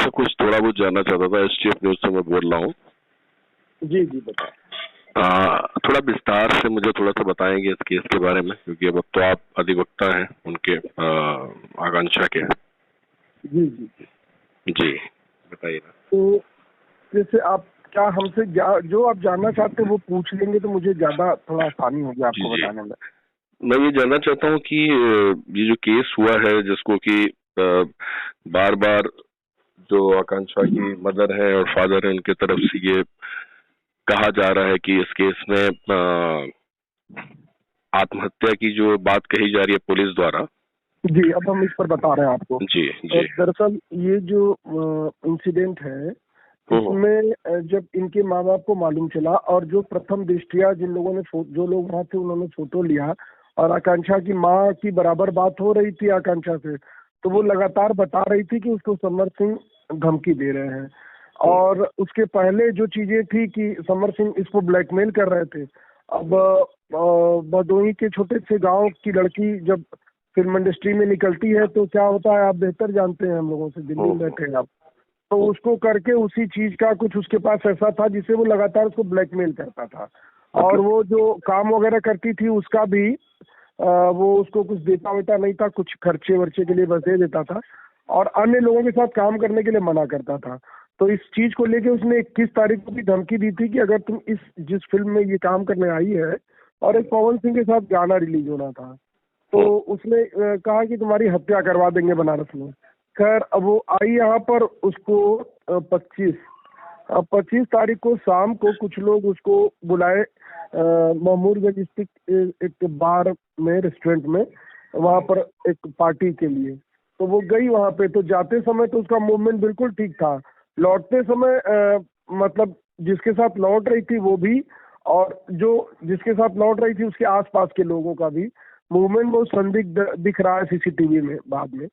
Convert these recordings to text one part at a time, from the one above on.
आपसे कुछ थोड़ा बहुत जानना चाहता था। एसटीएफ न्यूज से मैं बोल रहा हूँ। जी जी बताएं। थोड़ा विस्तार से मुझे थोड़ा सा बताएंगे इस केस के बारे में, क्योंकि अब तो आप अधिवक्ता हैं उनके आकांक्षा के। जी जी जी बताइए ना। तो जैसे आप क्या हमसे जो आप जानना चाहते हैं वो पूछ लेंगे तो मुझे ज्यादा थोड़ा आसानी होगी आपको बताने में। मैं ये जानना चाहता हूँ कि ये जो केस हुआ है, जिसको कि बार बार जो आकांक्षा की मदर है और फादर है उनके तरफ से ये कहा जा रहा है कि इस केस में आत्महत्या की जो बात कही जा रही है पुलिस द्वारा। जी, अब हम इस पर बता रहे हैं आपको। जी जी। दरअसल ये जो इंसिडेंट है इसमें जब इनके माँ बाप को मालूम चला और जो प्रथम दृष्टिया जिन लोगों ने जो लोग वहाँ थे उन्होंने फोटो लिया और आकांक्षा की माँ की बराबर बात हो रही थी आकांक्षा से, तो वो लगातार बता रही थी कि उसको समर सिंह धमकी दे रहे हैं। और उसके पहले जो चीजें थी कि समर सिंह इसको ब्लैकमेल कर रहे थे। अब भदोही के छोटे से गांव की लड़की जब फिल्म इंडस्ट्री में निकलती है तो क्या होता है आप बेहतर जानते हैं हम लोगों से, दिल्ली में बैठे हैं आप। तो उसको करके उसी चीज का कुछ उसके पास ऐसा था जिससे वो लगातार उसको ब्लैकमेल करता था। और वो जो काम वगैरह करती थी उसका भी वो उसको कुछ देता वेता नहीं था, कुछ खर्चे वर्चे के लिए बस दे देता था और अन्य लोगों के साथ काम करने के लिए मना करता था। तो इस चीज को लेके उसने 21 तारीख को भी धमकी दी थी कि अगर तुम जिस फिल्म में ये काम करने आई है, और एक पवन सिंह के साथ गाना रिलीज होना था, तो उसने कहा कि तुम्हारी हत्या करवा देंगे बनारस में। खैर अब वो आई यहाँ पर, उसको 25 तारीख को शाम को कुछ लोग उसको बुलाए महमूदगंज स्थित एक बार में, रेस्टोरेंट में, वहाँ पर एक पार्टी के लिए। तो वो गई वहाँ पे। तो जाते समय तो उसका मूवमेंट बिल्कुल ठीक था, लौटते समय मतलब जिसके साथ लौट रही थी वो भी और जो जिसके साथ लौट रही थी उसके आसपास के लोगों का भी मूवमेंट बहुत संदिग्ध दिख रहा है सीसीटीवी में बाद में।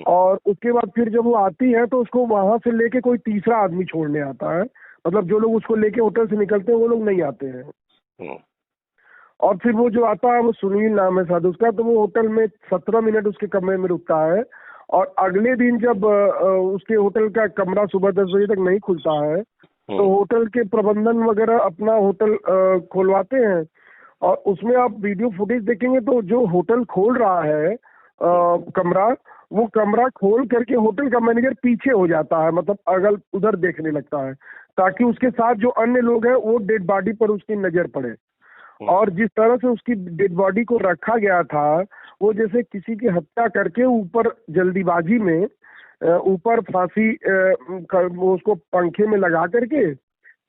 और उसके बाद फिर जब वो आती है तो उसको वहां से लेके कोई तीसरा आदमी छोड़ने आता है, मतलब जो लोग उसको लेके होटल से निकलते हैं वो लोग नहीं आते हैं। और फिर वो जो आता है वो सुनील नाम है शायद उसका, तो वो होटल में 17 मिनट उसके कमरे में रुकता है। और अगले दिन जब उसके होटल का कमरा सुबह 10 बजे तक नहीं खुलता है तो होटल के प्रबंधन वगैरह अपना होटल खोलवाते हैं। और उसमें आप वीडियो फुटेज देखेंगे तो जो होटल खोल रहा है कमरा, वो कमरा खोल करके होटल का मैनेजर पीछे हो जाता है, मतलब अगल उधर देखने लगता है ताकि उसके साथ जो अन्य लोग हैं वो डेड बॉडी पर उसकी नजर पड़े। और जिस तरह से उसकी डेड बॉडी को रखा गया था वो जैसे किसी की हत्या करके ऊपर जल्दीबाजी में ऊपर फांसी उसको पंखे में लगा करके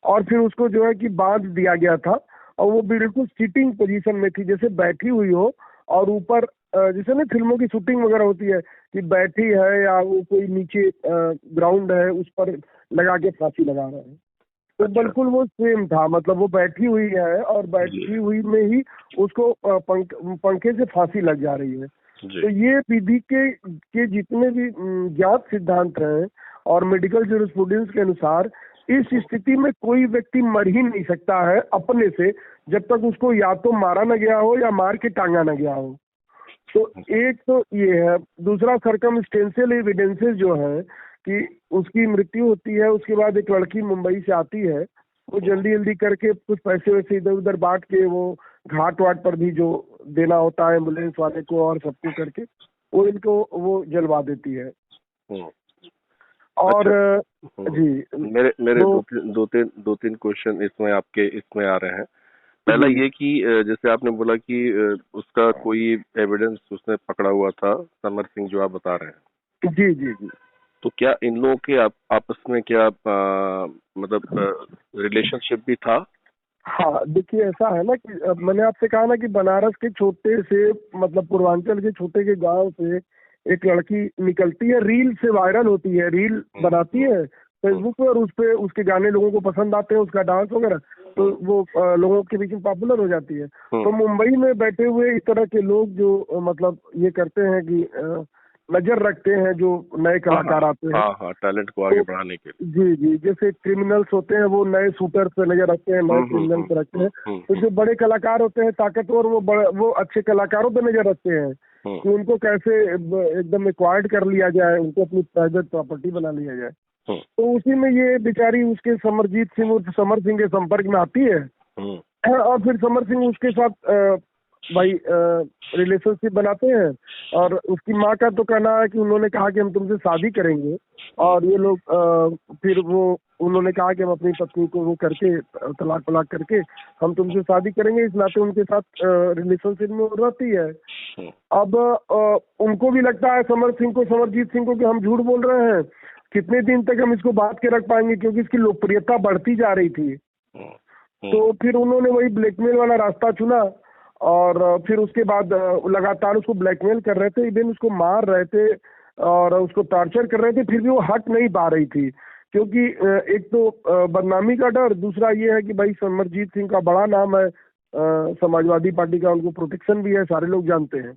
और फिर उसको जो है कि बांध दिया गया था। और वो बिल्कुल सिटिंग पोजीशन में थी, जैसे बैठी हुई हो और ऊपर जैसे ना फिल्मों की शूटिंग वगैरह होती है कि बैठी है या वो कोई नीचे ग्राउंड है उस पर लगा के फांसी लगा रहे हैं। तो बिल्कुल वो सेम था, मतलब वो बैठी हुई है और बैठी हुई में ही उसको पंखे से फांसी लग जा रही है। तो ये विधि के जितने भी ज्ञात सिद्धांत हैं और मेडिकल जूरिस्प्रूडेंस के अनुसार इस स्थिति में कोई व्यक्ति मर ही नहीं सकता है अपने से जब तक उसको या तो मारा न गया हो या मार के टांगा न गया हो। तो एक तो ये है। दूसरा सर्कमस्टेंशियल एविडेंसेस जो है कि उसकी मृत्यु होती है, उसके बाद एक लड़की मुंबई से आती है, वो जल्दी जल्दी करके कुछ पैसे वैसे इधर उधर बांट के वो घाट वाट पर भी जो देना होता है एम्बुलेंस वाले को और सबको करके वो इनको वो जलवा देती है। और जी मेरे दो तीन क्वेश्चन इसमें आपके इसमें आ रहे हैं। पहला ये कि जैसे आपने बोला कि उसका कोई एविडेंस उसने पकड़ा हुआ था, समर सिंह जो आप बता रहे हैं। जी जी जी। तो क्या इन लोगों के आपस में क्या मतलब रिलेशनशिप भी था? हाँ देखिए ऐसा है ना कि मैंने आपसे कहा ना कि बनारस के छोटे से मतलब पूर्वांचल के छोटे के गांव से एक लड़की निकलती है, रील से वायरल होती है, रील बनाती है फेसबुक पे और उस पे उसके गाने लोगों को पसंद आते हैं, उसका डांस वगैरह, तो वो लोगों के बीच में पॉपुलर हो जाती है। तो मुंबई में बैठे हुए इस तरह के लोग जो मतलब ये करते हैं कि नजर रखते हैं जो नए कलाकार आते हैं टैलेंट को आगे बढ़ाने के लिए। जी जी, जैसे क्रिमिनल्स होते हैं वो नए शूटर्स पे नजर रखते हैं, नए क्रिमिनल्स रखते हैं। तो जो बड़े कलाकार होते हैं ताकतवर वो अच्छे कलाकारों पे नजर रखते हैं कि उनको कैसे एकदम एक्वायर्ड कर लिया जाए, उनको अपनी प्राइवेट प्रॉपर्टी बना लिया जाए। तो उसी में ये बेचारी उसके समरजीत सिंह उर्फ समर सिंह के संपर्क में आती है और फिर समर सिंह उसके साथ भाई रिलेशनशिप बनाते हैं। और उसकी माँ का तो कहना है कि उन्होंने कहा कि हम तुमसे शादी करेंगे, और ये लोग फिर वो उन्होंने कहा कि हम अपनी पत्नी को वो करके तलाक तलाक करके हम तुमसे शादी करेंगे, इस नाते उनके साथ रिलेशनशिप में वो रहती है। अब उनको भी लगता है समर सिंह को, समरजीत सिंह को, कि हम झूठ बोल रहे हैं, कितने दिन तक हम इसको बांध के रख पाएंगे, क्योंकि इसकी लोकप्रियता बढ़ती जा रही थी। तो फिर उन्होंने वही ब्लैकमेल वाला रास्ता चुना, और फिर उसके बाद लगातार उसको ब्लैकमेल कर रहे थे, इवन उसको मार रहे थे और उसको टॉर्चर कर रहे थे, फिर भी वो हट नहीं पा रही थी। क्योंकि एक तो बदनामी का डर, दूसरा ये है कि भाई समरजीत सिंह का बड़ा नाम है, समाजवादी पार्टी का उनको प्रोटेक्शन भी है, सारे लोग जानते हैं।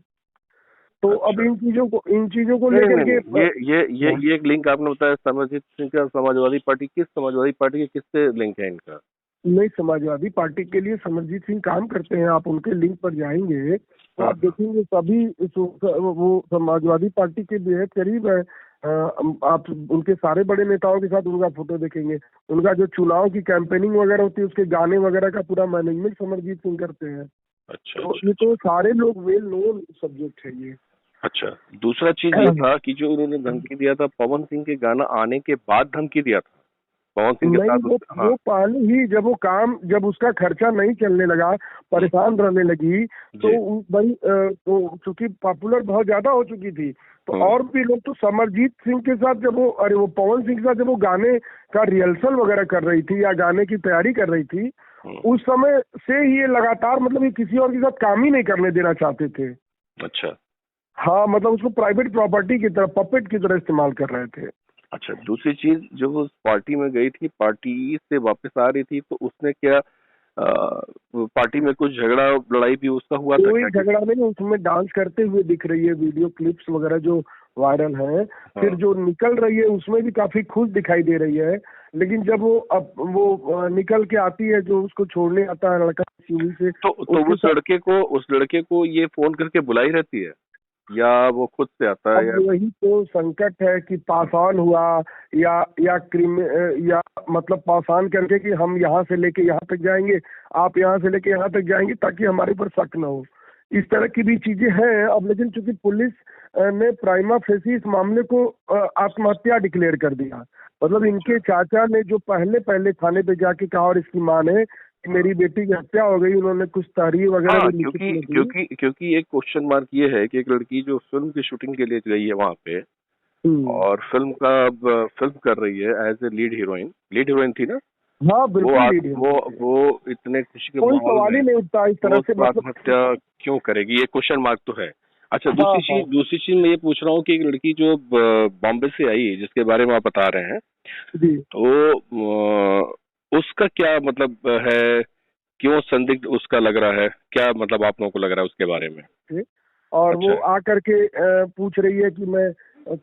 तो अब इन चीजों को लेकर के ये एक लिंक आपने बताया समरजीत सिंह का समाजवादी पार्टी, किस समाजवादी पार्टी के किससे लिंक है इनका? नहीं, समाजवादी पार्टी के लिए समरजीत सिंह काम करते हैं। आप उनके लिंक पर जाएंगे तो आप देखेंगे सभी वो समाजवादी पार्टी के बेहद करीब है। आप उनके सारे बड़े नेताओं के साथ उनका फोटो देखेंगे। उनका जो चुनाव की कैंपेनिंग वगैरह होती है, उसके गाने वगैरह का पूरा मैनेजमेंट समरजीत सिंह करते हैं। तो ये तो सारे लोग वेल नोन सब्जेक्ट है ये। अच्छा, दूसरा चीज ये था कि जो उन्होंने धमकी दिया था पवन सिंह के गाना आने के बाद धमकी दिया था पवन सिंह के साथ। वो पहले ही जब उसका खर्चा नहीं चलने लगा, परेशान रहने लगी, तो भाई तो चूंकि पॉपुलर बहुत ज्यादा हो चुकी थी, तो और भी लोग तो समरजीत सिंह के साथ जब वो पवन सिंह के साथ जब वो गाने का रिहर्सल वगैरह कर रही थी या गाने की तैयारी कर रही थी, उस समय से ही ये लगातार मतलब ये किसी और के साथ काम ही नहीं करने देना चाहते थे। अच्छा। हाँ, मतलब उसको प्राइवेट प्रॉपर्टी की तरह, पपेट की तरह इस्तेमाल कर रहे थे। अच्छा, दूसरी चीज, जो उस पार्टी में गई थी, पार्टी से वापस आ रही थी, तो उसने क्या पार्टी में कुछ झगड़ा लड़ाई भी उसका हुआ था? कोई झगड़ा नहीं, उसमें डांस करते हुए दिख रही है, वीडियो क्लिप्स वगैरह जो वायरल है। फिर जो निकल रही है उसमें भी काफी खुश दिखाई दे रही है, लेकिन जब वो निकल के आती है, जो उसको छोड़ने आता है लड़का से, तो उस लड़के को ये फोन करके बुलाई रहती है या वो खुद से आता है? वही तो संकट है कि पास ऑन हुआ या मतलब पास ऑन करके कि हम यहाँ से लेके यहाँ तक जाएंगे, आप यहाँ से लेके यहाँ तक जाएंगे, ताकि हमारे पर शक न हो। इस तरह की भी चीजें हैं। अब लेकिन चूंकि पुलिस ने प्राइमा फेसी इस मामले को आत्महत्या डिक्लेयर कर दिया। मतलब इनके चाचा ने जो पहले थाने पे जाके कहा, और इसकी मां ने, मेरी बेटी की हत्या हो गई, उन्होंने कुछ तहरीर वगैरह क्योंकि एक क्वेश्चन मार्क ये है कि एक लड़की जो फिल्म की शूटिंग के लिए गई है वहाँ पे, और फिल्म कर रही है एज ए लीड हीरोइन थी ना? हाँ बिल्कुल। वो इतने खुशी के कोई सवाल ही नहीं उठता इस तरह से, आत्महत्या क्यों करेगी? ये क्वेश्चन मार्क तो है। अच्छा, दूसरी चीज मैं ये पूछ रहा हूँ कि एक लड़की जो बॉम्बे से आई, जिसके बारे में आप बता रहे हैं, तो उसका क्या मतलब है, क्यों संदिग्ध उसका लग रहा है, क्या मतलब आप लोगों को लग रहा है उसके बारे में? और वो आकर के पूछ रही है कि मैं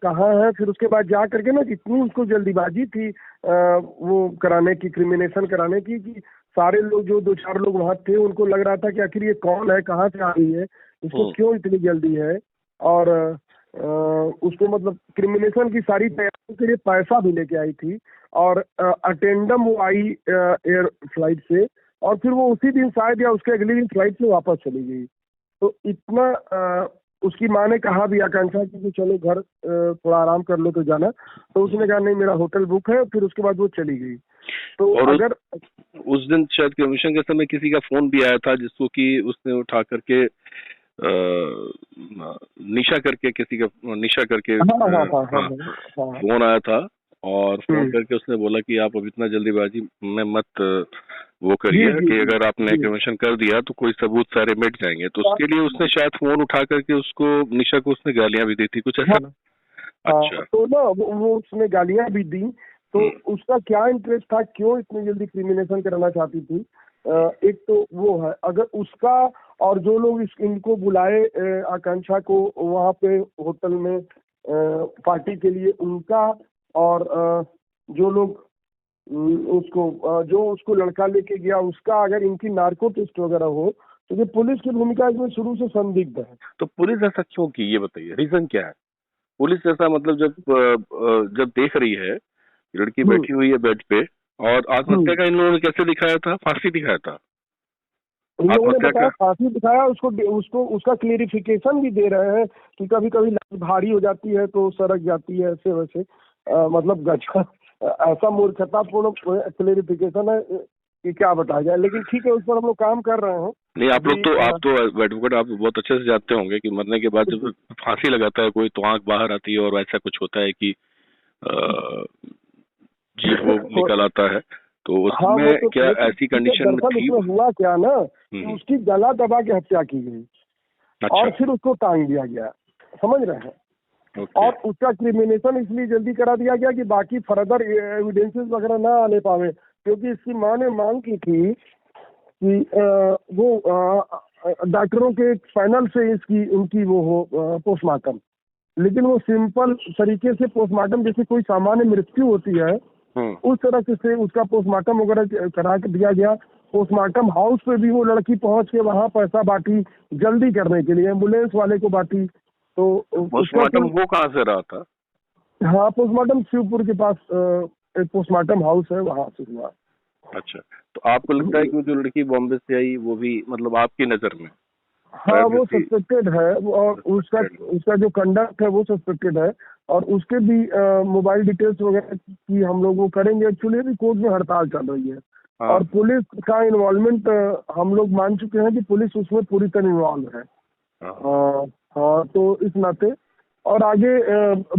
कहाँ है। फिर उसके बाद जा करके ना, इतनी उसको जल्दीबाजी थी वो कराने की, क्रिमिनेशन कराने की, कि सारे लोग, जो 2-4 लोग वहाँ थे, उनको लग रहा था कि आखिर ये कौन है, कहाँ से आ रही है, इसको क्यों इतनी जल्दी है। और उसको मतलब क्रिमिनेशन की सारी तैयारी के लिए पैसा भी लेके आई थी, और अटेंडम वो आई एयर फ्लाइट से, और फिर वो उसी दिन शायद या उसके अगले दिन फ्लाइट से वापस चली गई। तो इतना उसकी माँ ने कहा भी आकांक्षा की कि चलो घर थोड़ा आराम कर लो तो जाना, तो उसने कहा नहीं, मेरा होटल बुक है। फिर उसके बाद वो चली गई। तो अगर उस दिन शायद कमीशन के समय किसी का फोन भी आया था, जिसको कि उसने उठा करके निशा करके फोन आया था, और फोन करके उसने बोला कि आप अब इतना जल्दीबाजी में मत वो करिए, कि अगर आपने कमीशन कर दिया तो कोई सबूत सारे मिट जाएंगे। तो उसके लिए उसने शायद फोन उठा करके उसको, निशा को उसने गालियां भी दी थी, कुछ ऐसा ना? अच्छा, तो ना वो उसने गालियां भी दी। तो उसका क्या इंटरेस्ट था, क्यों इतनी जल्दी क्रिमिनेशन कराना चाहती थी? एक तो वो है, अगर उसका और जो लोग इनको बुलाए आकांक्षा को वहाँ पे होटल में पार्टी के लिए, उनका, और जो लोग जो उसको लड़का लेके गया उसका, अगर इनकी नार्को टेस्ट वगैरह हो, क्योंकि पुलिस की भूमिका इसमें शुरू से संदिग्ध है। तो पुलिस ऐसा क्यों की, ये बताइए, रीजन क्या है? पुलिस ऐसा मतलब जब देख रही है लड़की बैठी हुई है बेड पे, और आत्महत्या का इन लोगों ने कैसे दिखाया था? फांसी दिखाया था। उन लोगों ने आत्महत्या बताया, का फांसी दिखाया, उसको उसका क्लेरिफिकेशन भी दे रहे हैं कि कभी कभी लाश भारी हो जाती है तो सरक जाती है, ऐसे वैसे मतलब गजब ऐसा मूर्खतापूर्ण क्लेरिफिकेशन है कि क्या बताया जाए। लेकिन ठीक है, उस पर हम लोग काम कर रहे हैं। नहीं, आप तो एडवोकेट, आप बहुत अच्छे से जानते होंगे कि मरने के बाद जब फांसी लगाता है कोई तो आंख बाहर आती है और ऐसा कुछ होता है कि जीभ वो निकल आता है, तो उसमें हाँ, तो क्या ऐसी कंडीशन में थी? उसमें हुआ क्या ना कि उसकी गला दबा के हत्या की गई। अच्छा। और फिर उसको टांग दिया गया, समझ रहे हैं। और उसका क्रिमिनेशन इसलिए जल्दी करा दिया गया कि बाकी फर्दर एविडेंसेस वगैरह ना आने पावे, क्योंकि इसकी माँ ने मांग की थी कि वो डॉक्टरों के पैनल से उनकी वो हो पोस्टमार्टम। लेकिन वो सिंपल तरीके से पोस्टमार्टम, जैसे कोई सामान्य मृत्यु होती है उस तरह से उसका पोस्टमार्टम वगैरह करा के दिया गया। पोस्टमार्टम हाउस पे भी वो लड़की पहुंच के वहां पैसा बांटी जल्दी करने के लिए, एम्बुलेंस वाले को बांटी। तो पोस्टमार्टम वो कहाँ से रहा था? हाँ, पोस्टमार्टम शिवपुर के पास एक पोस्टमार्टम हाउस है, वहां से हुआ। अच्छा, तो आपको लगता है कि जो लड़की बॉम्बे से आई वो भी मतलब आपकी नजर में? हाँ, वो सस्पेक्टेड है, और उसका जो कंडक्ट है वो सस्पेक्टेड है, और उसके भी मोबाइल डिटेल्स वगैरह की हम लोग वो करेंगे। एक्चुअली अभी कोर्ट में हड़ताल चल रही है। हाँ। और पुलिस का इन्वॉल्वमेंट हम लोग मान चुके हैं कि पुलिस उसमें पूरी तरह इन्वॉल्व है। हाँ, तो इस नाते और आगे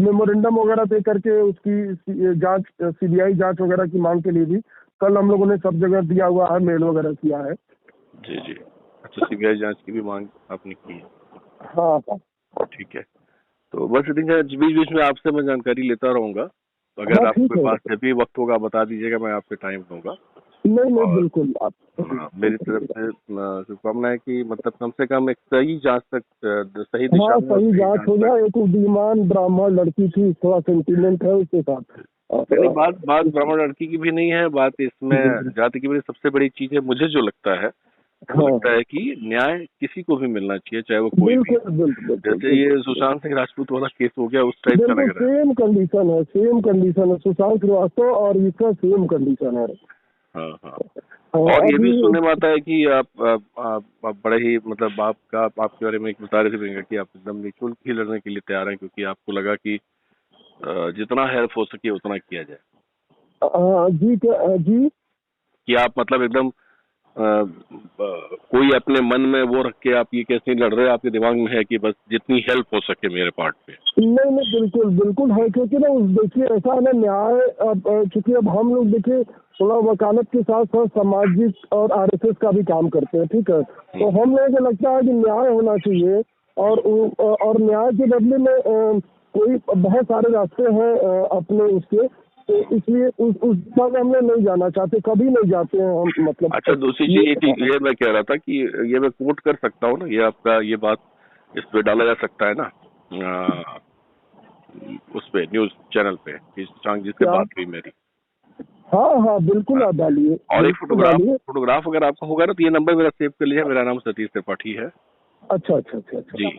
मेमोरेंडम वगैरह दे करके उसकी जांच, सीबीआई जांच वगैरह की मांग के लिए भी कल हम लोगों ने सब जगह दिया हुआ है, मेल वगैरह किया है। जी जी। अच्छा, सीबीआई जांच की भी मांग आपने की है? हाँ, ठीक है। तो बस बीच बीच में आपसे मैं जानकारी लेता रहूंगा, तो अगर आपके पास जब भी वक्त होगा बता दीजिएगा, मैं आपके टाइम दूंगा। नहीं, बिल्कुल। मेरी तरफ से शुभकामना है कि मतलब कम से कम एक सही जांच तक, सही दिशा में सही जांच हो जाए। एक बुद्धिमान ब्राह्मण लड़की थी, थोड़ा सेंटीमेंट है उसके साथ। बात ब्राह्मण लड़की की भी नहीं है, बात इसमें जाति की भी सबसे बड़ी चीज है। मुझे जो लगता है वो लगता है कि न्याय किसी को भी मिलना चाहिए, चाहे वो कोई भी। जैसे ये सुशांत सिंह राजपूत वाला केस हो गया, उस टाइप का लग रहा है। सेम कंडीशन है सुशांत श्रीवास्तव और इसका सेम कंडीशन है। हाँ। और ये भी सुनने में आता है कि आप बड़े ही मतलब आपके बारे में एक बता रहे थे कि आप एकदम निःशुल्क ही लड़ने के लिए तैयार हैं, क्योंकि आपको लगा कि जितना हेल्प हो सके उतना किया जाए। जी कि आप मतलब एकदम कोई अपने मन में वो रख के आप ये कैसे लड़ रहे हैं, आपके दिमाग में है कि बस जितनी हेल्प हो सके मेरे पार्ट पे? नहीं, बिल्कुल है, क्योंकि ना देखिए ऐसा है ना, न्याय चूंकि अब हम लोग देखिए थोड़ा वकालत के साथ साथ सामाजिक और आरएसएस का भी काम करते हैं, ठीक है। तो हम लोगों को लगता है कि न्याय होना चाहिए, और न्याय के बदले में कोई बहुत सारे रास्ते हैं अपने उसके, तो इसलिए उस पर हम लोग नहीं जाना चाहते, कभी नहीं जाते हैं हम, मतलब। अच्छा, दूसरी चीज ये मैं कह रहा था कि ये मैं कोट कर सकता हूँ ना, ये आपका ये बात इस पे डाला जा सकता है ना, उस पे न्यूज चैनल पे जिससे बात हुई मेरी। हाँ, बिल्कुल आप डालिए। और एक फोटोग्राफ अगर आपका होगा ना, तो ये नंबर मेरा सेव कर लीजिए, मेरा नाम सतीश त्रिपाठी है। अच्छा जी,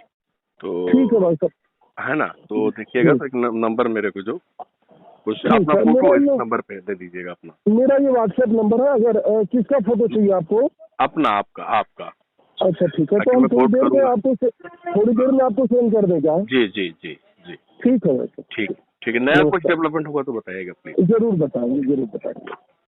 तो ठीक है भाई साहब, है ना। तो देखिएगा तो एक नंबर मेरे को जो कुछ अपना फोटो इस नंबर पे दे दीजिएगा अपना। मेरा ये व्हाट्सएप नंबर है, अगर किसका फोटो चाहिए आपको? अपना, आपका। अच्छा, ठीक है, तो हम थोड़ी देर में आपको सेंड कर देगा। जी। ठीक है भाई, ठीक है। नया कुछ डेवलपमेंट हुआ तो बताइएगा प्लीज। जरूर बताएंगे।